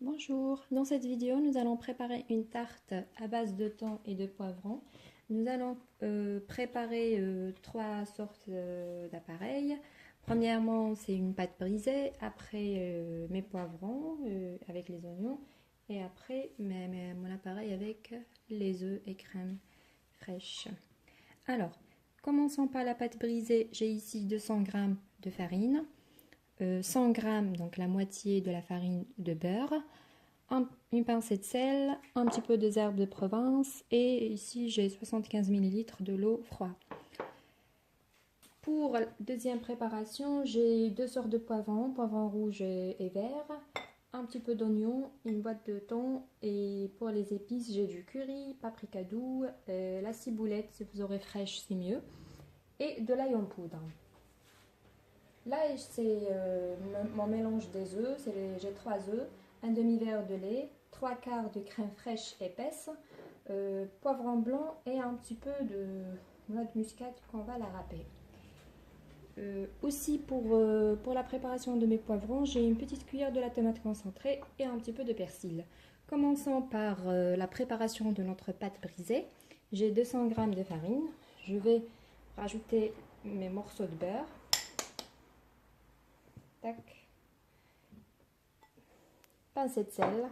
Bonjour, dans cette vidéo nous allons préparer une tarte à base de thon et de poivron. Nous allons préparer trois sortes d'appareils. Premièrement, c'est une pâte brisée, après mes poivrons avec les oignons et après mon appareil avec les œufs et crème fraîche. Alors, commençons par la pâte brisée. J'ai ici 200 g de farine, 100 g, donc la moitié de la farine de beurre, une pincée de sel, un petit peu de herbes de Provence et ici j'ai 75 ml de l'eau froide. Pour la deuxième préparation, j'ai deux sortes de poivrons, poivron rouge et vert, un petit peu d'oignon, une boîte de thon et pour les épices j'ai du curry, paprika doux, la ciboulette si vous aurez fraîche c'est mieux et de l'ail en poudre. Là, c'est mon mélange des œufs. J'ai 3 œufs, un demi-verre de lait, 3 quarts de crème fraîche épaisse, poivron blanc et un petit peu de noix de muscade qu'on va la râper. Aussi pour la préparation de mes poivrons, j'ai une petite cuillère de la tomate concentrée et un petit peu de persil. Commençons par la préparation de notre pâte brisée. J'ai 200 g de farine. Je vais rajouter mes morceaux de beurre. Tac. Pincée de sel.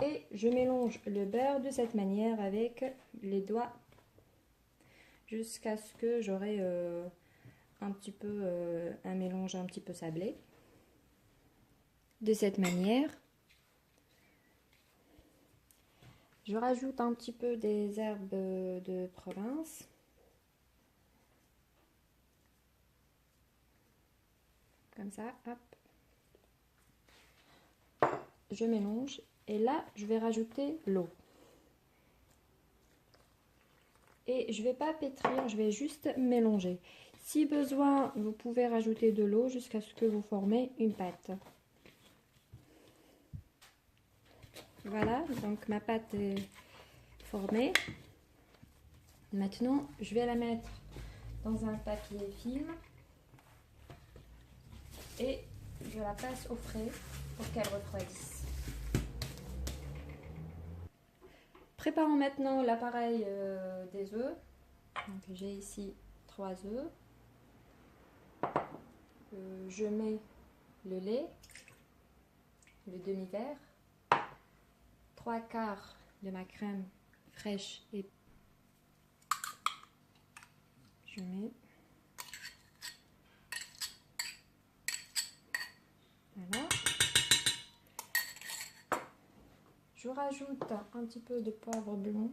Et je mélange le beurre de cette manière avec les doigts jusqu'à ce que j'aurai un petit peu un mélange un petit peu sablé. De cette manière. Je rajoute un petit peu des herbes de Provence. Comme ça, hop. Je mélange et là, je vais rajouter l'eau. Et je ne vais pas pétrir, je vais juste mélanger. Si besoin, vous pouvez rajouter de l'eau jusqu'à ce que vous formez une pâte. Voilà, donc ma pâte est formée. Maintenant, je vais la mettre dans un papier film et je la passe au frais pour qu'elle refroidisse. Préparons maintenant l'appareil des œufs. J'ai ici 3 œufs. Je mets le lait, le demi-verre, 3 quarts de ma crème fraîche et je mets. Voilà. Je rajoute un petit peu de poivre blanc.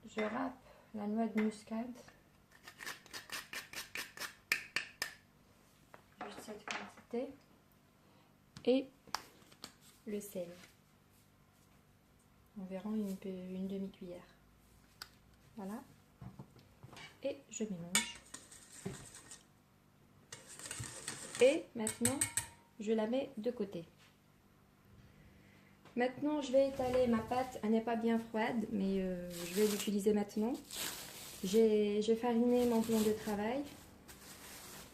Je râpe la noix de muscade. Juste cette quantité. Et le sel. Environ une demi-cuillère. Voilà. Et je mélange. Et maintenant, je la mets de côté. Maintenant, je vais étaler ma pâte. Elle n'est pas bien froide, mais je vais l'utiliser maintenant. J'ai fariné mon plan de travail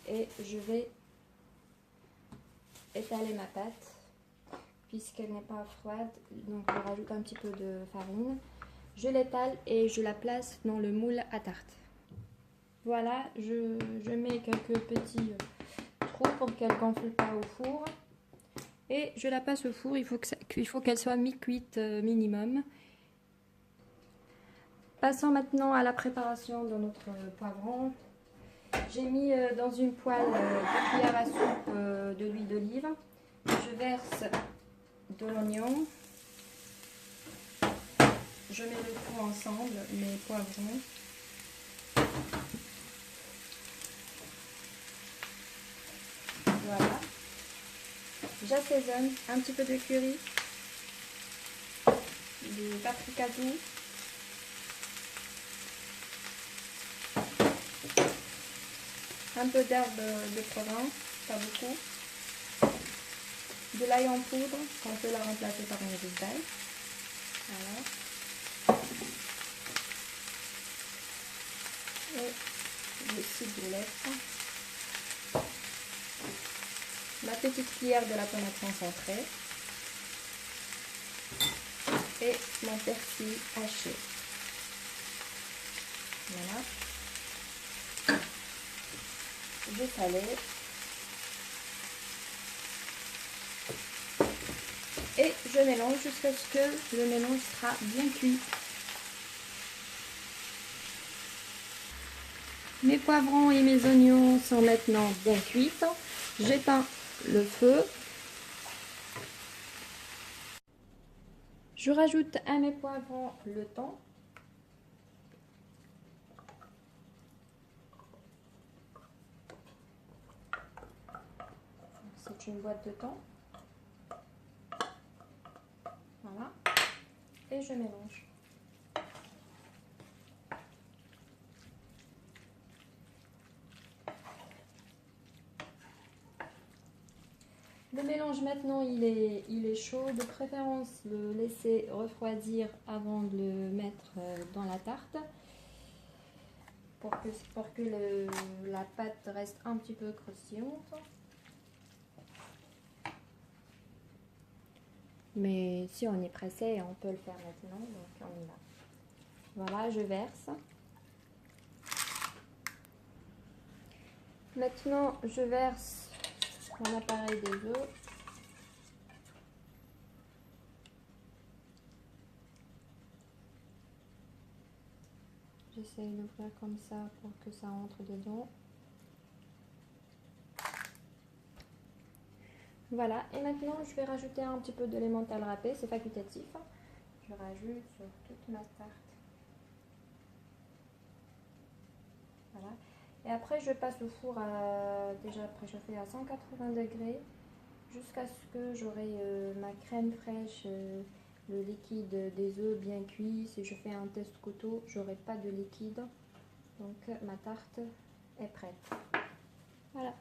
et je vais étaler ma pâte puisqu'elle n'est pas froide. Donc, je rajoute un petit peu de farine. Je l'étale et je la place dans le moule à tarte. Voilà, je mets quelques petits trous pour qu'elle ne gonfle pas au four. Et je la passe au four, il faut qu'elle soit mi-cuite minimum. Passons maintenant à la préparation de notre poivron. J'ai mis dans une poêle 2 cuillères à soupe de l'huile d'olive. Je verse de l'oignon. Je mets le tout ensemble, mes poivrons. Voilà. J'assaisonne un petit peu de curry, du paprika doux, un peu d'herbe de Provence, pas beaucoup, de l'ail en poudre, qu'on peut la remplacer par une gousse d'ail. Voilà. tartelette, ma petite cuillère de la tomate concentrée et mon persil haché. Voilà. Je salé. Et je mélange jusqu'à ce que le mélange sera bien cuit. Mes poivrons et mes oignons sont maintenant bien cuits. J'éteins le feu. Je rajoute à mes poivrons le thon. C'est une boîte de thon. Voilà. Et je mélange. Le mélange maintenant il est chaud, de préférence le laisser refroidir avant de le mettre dans la tarte pour que la pâte reste un petit peu croustillante. Mais si on est pressé, on peut le faire maintenant, donc on y va. Voilà, je verse. Maintenant, je verse mon appareil des œufs. J'essaye d'ouvrir comme ça pour que ça entre dedans. Voilà, et maintenant je vais rajouter un petit peu de l'emmental râpé, c'est facultatif. Je rajoute sur toute ma tarte. Voilà. Et après je passe au four déjà préchauffé à 180 degrés jusqu'à ce que j'aurai ma crème fraîche, le liquide des œufs bien cuit. Si je fais un test couteau, j'aurai pas de liquide. Donc ma tarte est prête. Voilà.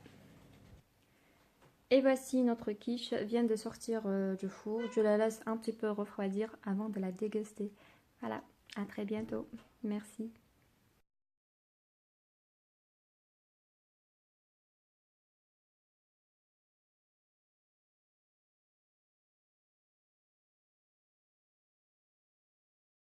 Et voici notre quiche vient de sortir du four. Je la laisse un petit peu refroidir avant de la déguster. Voilà, à très bientôt. Merci.